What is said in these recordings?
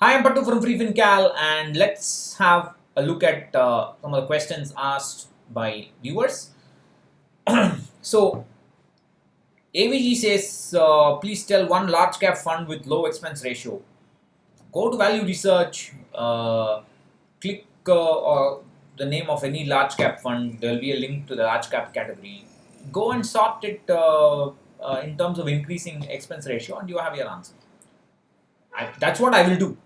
Hi, I'm Pattu from freefincal, and let's have a look at some of the questions asked by viewers. So, AVG says, please tell one large cap fund with low expense ratio. Go to value research, click or the name of any large cap fund. There will be a link to the large cap category. Go and sort it in terms of increasing expense ratio, and you have your answer. That's what I will do.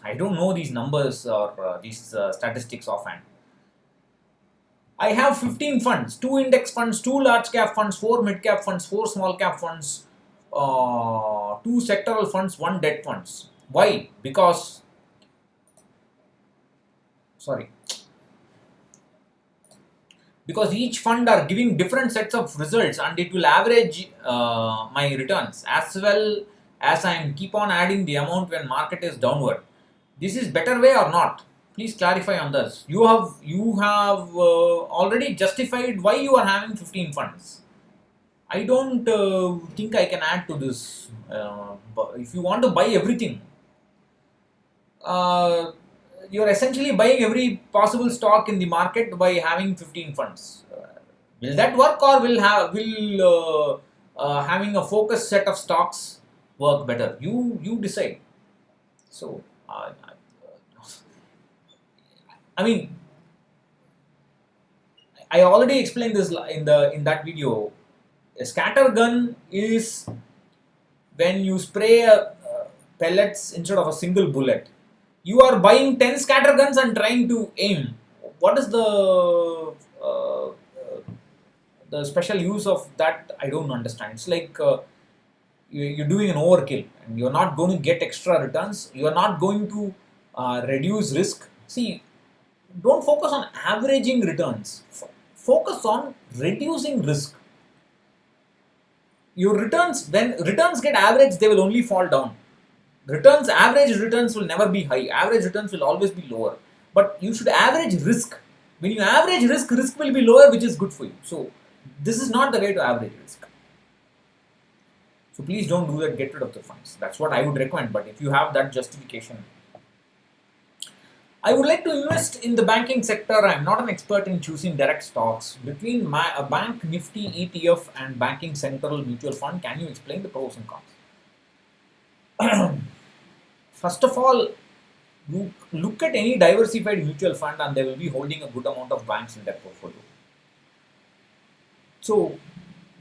I don't know these numbers or these statistics offhand. I have 15 funds, 2 index funds, 2 large cap funds, 4 mid cap funds, 4 small cap funds, 2 sectoral funds, 1 debt funds. Why? Because each fund are giving different sets of results and it will average my returns as well as I am keep on adding the amount when market is downward. This is better way or not? Please clarify on this. You have already justified why you are having 15 funds. I don't think I can add to this. But if you want to buy everything, uh, you're essentially buying every possible stock in the market by having 15 funds. Will that work, or will having a focused set of stocks work better? You decide. So I mean, I already explained this in that video. A scatter gun is when you spray pellets instead of a single bullet. You are buying 10 scatter guns and trying to aim. What is uh, the special use of that? I don't understand. It's like you're doing an overkill and you're not going to get extra returns. You're not going to reduce risk. See, don't focus on averaging returns. Focus on reducing risk. Your returns, when returns get average, they will only fall down. Average returns will never be high. Average returns will always be lower. But you should average risk. When you average risk, risk will be lower, which is good for you. So this is not the way to average risk. So please don't do that. Get rid of the funds. That's what I would recommend. But if you have that justification, I would like to invest in the banking sector. I'm not an expert in choosing direct stocks. Between a bank Nifty ETF and banking central mutual fund, can you explain the pros and cons? First of all, you look at any diversified mutual fund and they will be holding a good amount of banks in their portfolio. So,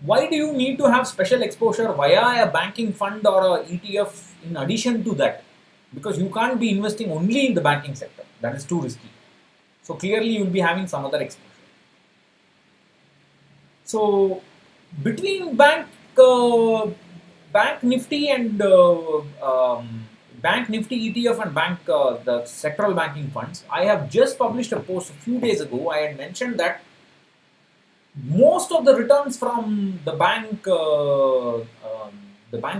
why do you need to have special exposure via a banking fund or a ETF in addition to that? Because you can't be investing only in the banking sector. That is too risky. So clearly you will be having some other exposure. So between bank Nifty and bank Nifty ETF and the sectoral banking funds, I have just published a post a few days ago. I had mentioned that most of the returns from the bank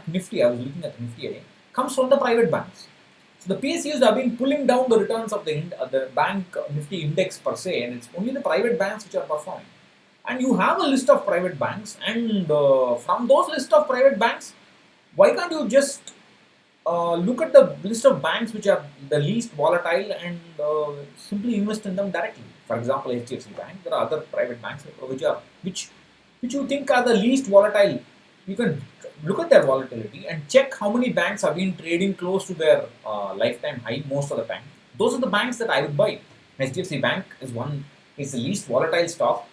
Nifty, I was looking at Nifty again, comes from the private banks. So the PSUs have been pulling down the returns of the bank Nifty index per se, and it's only the private banks which are performing. And you have a list of private banks, and from those list of private banks, why can't you just look at the list of banks which are the least volatile and simply invest in them directly? For example, HDFC Bank. There are other private banks which you think are the least volatile. You can look at their volatility and check how many banks have been trading close to their lifetime high most of the time. Those are the banks that I would buy. HDFC Bank is the least volatile stock.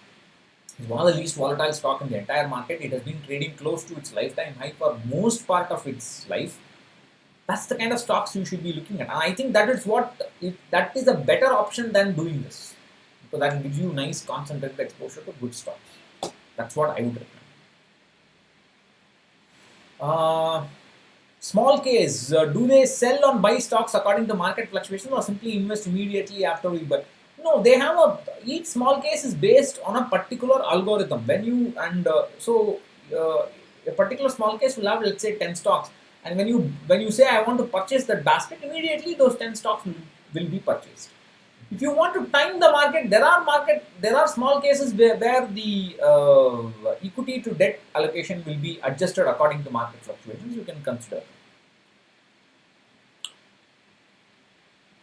It's one of the least volatile stock in the entire market. It has been trading close to its lifetime high for most part of its life. That's the kind of stocks you should be looking at. And I think that is a better option than doing this. Because that gives you nice concentrated exposure to good stocks. That's what I would recommend. Smallcase, do they sell or buy stocks according to market fluctuations or simply invest immediately after we buy? No, they have each Smallcase is based on a particular algorithm. A particular Smallcase will have, let's say, 10 stocks, and when you say I want to purchase that basket, immediately those 10 stocks will be purchased. If you want to time the market, there are small cases where the equity to debt allocation will be adjusted according to market fluctuations. You can consider.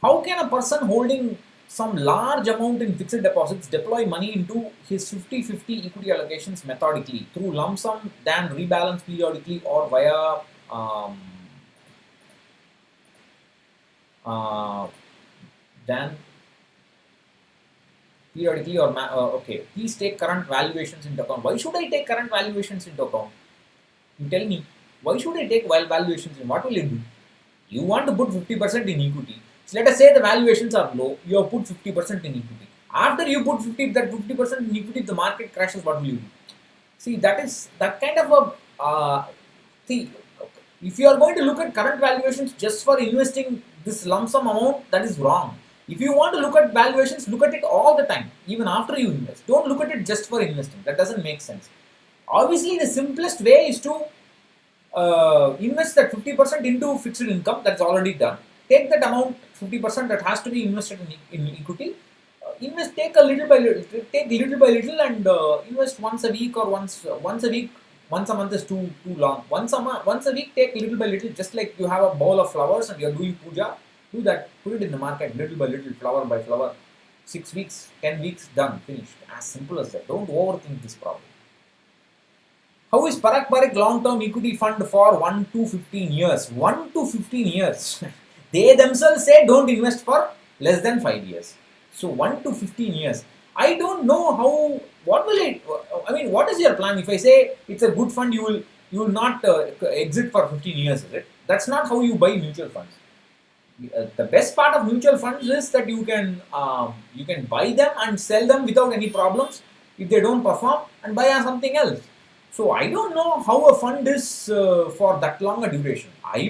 How can a person holding some large amount in fixed deposits deploy money into his 50-50 equity allocations methodically through lump sum, then rebalance periodically, or via um, uh, then periodically or okay, please take current valuations into account. Why should I take current valuations into account? You tell me, why should I take valuations in? What will it do? You want to put 50% in equity. So let us say the valuations are low, you have put 50% in equity. After you put 50% in equity, if the market crashes, what will you do? See, that is that kind of a see. If you are going to look at current valuations just for investing this lump sum amount, that is wrong. If you want to look at valuations, look at it all the time, even after you invest. Don't look at it just for investing. That doesn't make sense. Obviously, the simplest way is to invest that 50% into fixed income. That's already done. Take that amount, 50% that has to be invested in equity. Take little by little, and invest once a week or once a week. Once a month is too long. Once a week, take little by little. Just like you have a bowl of flowers and you are doing puja, do that. Put it in the market little by little, flower by flower. 6 weeks, 10 weeks, done, finished. As simple as that. Don't overthink this problem. How is Parak long-term equity fund for 1 to 15 years? 1 to 15 years. They themselves say don't invest for less than 5 years. So 1 to 15 years. I don't know how, what will it, I mean, what is your plan? If I say it's a good fund, you will not exit for 15 years, is it? That's not how you buy mutual funds. The best part of mutual funds is that you can buy them and sell them without any problems if they don't perform, and buy something else. So I don't know how a fund is for that long a duration. I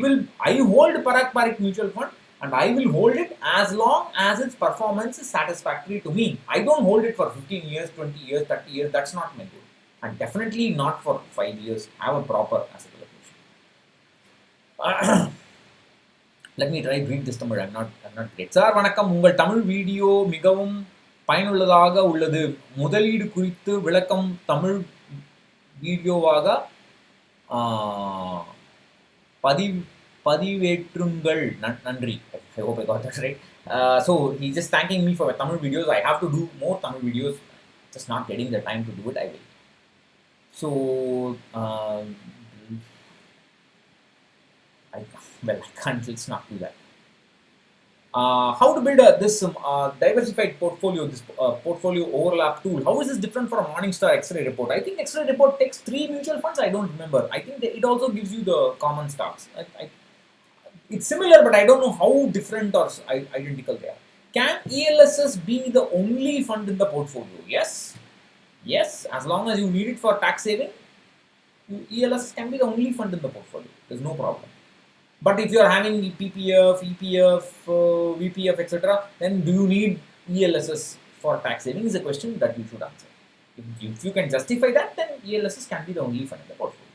hold Parak mutual fund, and I will hold it as long as its performance is satisfactory to me. I don't hold it for 15 years, 20 years, 30 years. That's not my goal. And definitely not for 5 years. Have a proper asset allocation. Let me try read this Tamil. I'm not great. Sir, வணக்கம். உங்கள் Tamil video மிகவும் பயனுள்ளதாக உள்ளது. முதலீடு குறித்து விளக்கம் தமிழ் வீடியோவாக பதிவேற்றுங்கள். நன்றி. I hope I got that right. So he's just thanking me for Tamil videos. I have to do more Tamil videos. Just not getting the time to do it. I will. So I can't. Let's not do that. How to build this diversified portfolio, this portfolio overlap tool. How is this different from Morningstar X-ray report? I think X-ray report takes 3 mutual funds. I don't remember. I think it also gives you the common stocks. It's similar, but I don't know how different or identical they are. Can ELSS be the only fund in the portfolio? Yes. Yes, as long as you need it for tax saving, ELSS can be the only fund in the portfolio. There's no problem. But if you are having PPF, EPF, VPF, etc., then do you need ELSS for tax saving is a question that you should answer. If you can justify that, then ELSS can be the only fund in the portfolio.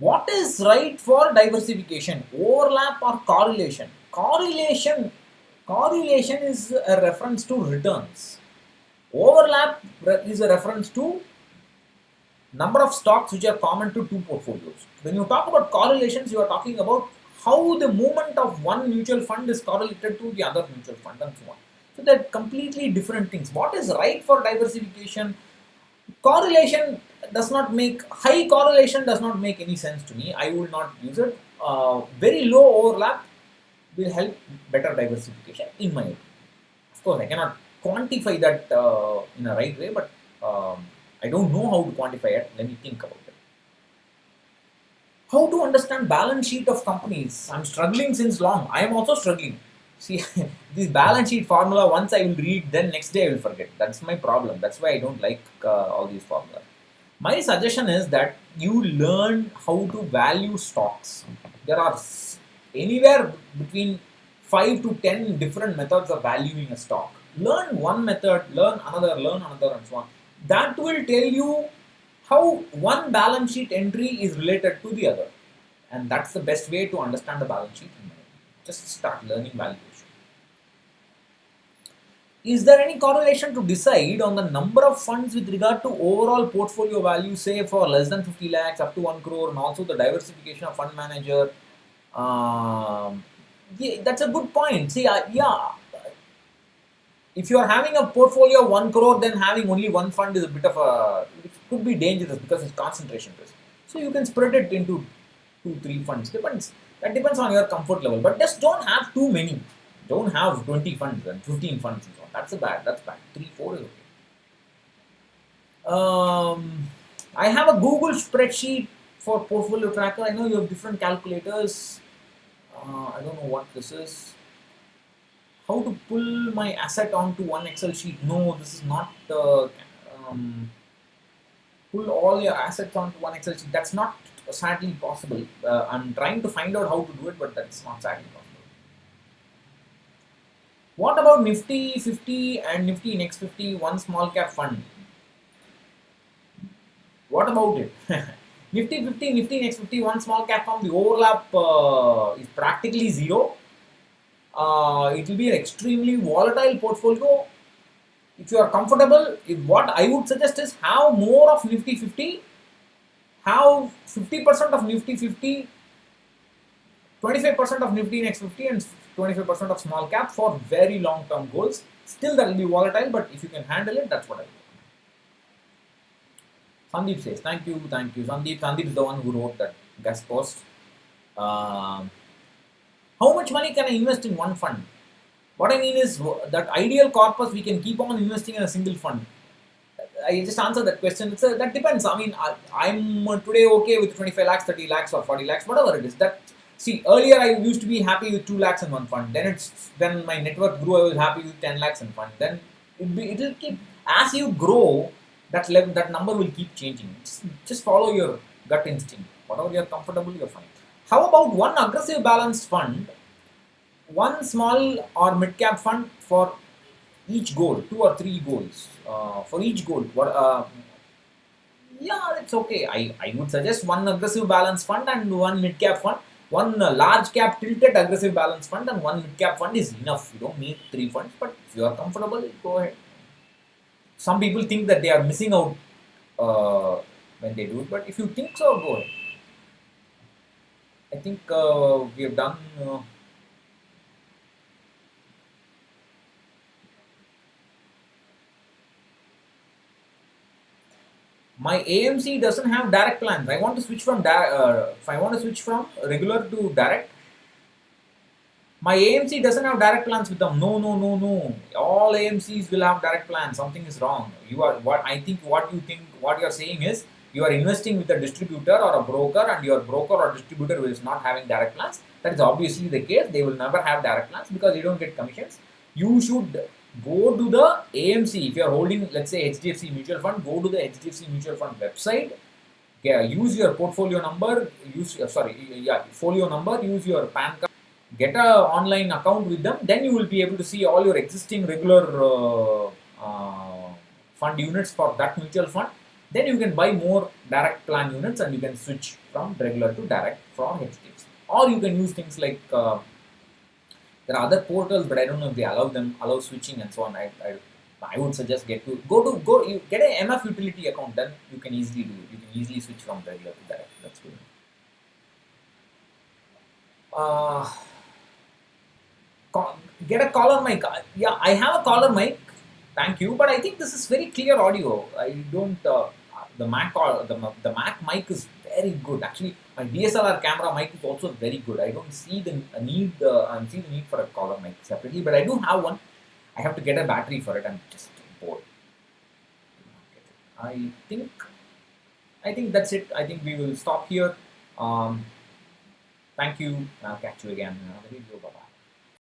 What is right for diversification? Overlap or correlation? Correlation is a reference to returns. Overlap is a reference to number of stocks which are common to two portfolios. When you talk about correlations, you are talking about how the movement of one mutual fund is correlated to the other mutual fund and so on. So they're completely different things. What is right for diversification? Correlation does not make, high correlation does not make any sense to me. I will not use it. Very low overlap will help better diversification in my opinion. Of course, I cannot quantify that in a right way, but I don't know how to quantify it. Let me think about it. How to understand balance sheet of companies? I'm struggling since long. I am also struggling. See, this balance sheet formula, once I will read, then next day I will forget. That's my problem. That's why I don't like all these formulas. My suggestion is that you learn how to value stocks. There are anywhere between 5 to 10 different methods of valuing a stock. Learn one method, learn another, and so on. That will tell you how one balance sheet entry is related to the other. And that's the best way to understand the balance sheet. Just start learning valuation. Is there any correlation to decide on the number of funds with regard to overall portfolio value, say for less than 50 lakhs up to 1 crore, and also the diversification of fund manager? Yeah, that's a good point. See, yeah, if you are having a portfolio of 1 crore, then having only one fund is a bit of a, it could be dangerous because it's concentration risk. So you can spread it into 2, 3 funds. Depends. That depends on your comfort level. But just don't have too many. Don't have 20 funds and 15 funds and so on. That's bad. 3, 4 is okay. I have a Google spreadsheet for portfolio tracker. I know you have different calculators. I don't know what this is. How to pull my asset onto one Excel sheet? No, this is not pull all your assets onto one Excel sheet. That's not sadly possible. I'm trying to find out how to do it, but that's not sadly possible. What about Nifty 50 and Nifty Next 50, one small cap fund? What about it? Nifty 50, Nifty Next 50, one small cap fund, the overlap is practically zero. It will be an extremely volatile portfolio. If you are comfortable, what I would suggest is have more of Nifty 50, have 50% of Nifty 50, 25% of Nifty Next 50, and 25% of small cap for very long term goals. Still, that will be volatile, but if you can handle it, that's what I do. Sandeep says, thank you. Sandeep is the one who wrote that guest post. How much money can I invest in one fund? What I mean is that ideal corpus we can keep on investing in a single fund. I just answered that question. That depends. I mean, I'm today okay with 25 lakhs, 30 lakhs, or 40 lakhs, whatever it is. See, earlier I used to be happy with 2 lakhs in one fund. Then my net worth grew. I was happy with 10 lakhs in fund. Then it'll keep, as you grow, that number will keep changing. Just follow your gut instinct. Whatever you're comfortable, you're fine. How about one aggressive balanced fund, one small or mid cap fund for each goal, 2 or 3 goals for each goal? Yeah, it's okay. I would suggest one aggressive balance fund and one mid cap fund. One large cap tilted aggressive balance fund and one mid cap fund is enough. You don't need 3 funds, but if you are comfortable, go ahead. Some people think that they are missing out when they do it, but if you think so, go ahead. I think we have done. My AMC doesn't have direct plans. I want to switch from if I want to switch from regular to direct. My AMC doesn't have direct plans with them. No. All AMCs will have direct plans. Something is wrong. What you're saying is you are investing with a distributor or a broker, and your broker or distributor is not having direct plans. That is obviously the case. They will never have direct plans because you don't get commissions. You should go to the AMC. If you are holding, let's say, HDFC mutual fund, go to the HDFC mutual fund website. Use your portfolio number. Folio number. Use your PAN card. Get a online account with them. Then you will be able to see all your existing regular fund units for that mutual fund. Then you can buy more direct plan units and you can switch from regular to direct from HDFC. Or you can use things like there are other portals, but I don't know if they allow switching and so on. I would suggest you get an MF utility account. Then you can easily do it. You can easily switch from regular to direct. That's good. Get a collar mic. Yeah, I have a collar mic. Thank you, but I think this is very clear audio. I don't. The Mac mic is very good. Actually, my DSLR camera mic is also very good. I don't see the need. See the need for a collar mic separately, but I do have one. I have to get a battery for it. I'm just bored. I think that's it. I think we will stop here. Thank you. I'll catch you again in another video. Bye bye.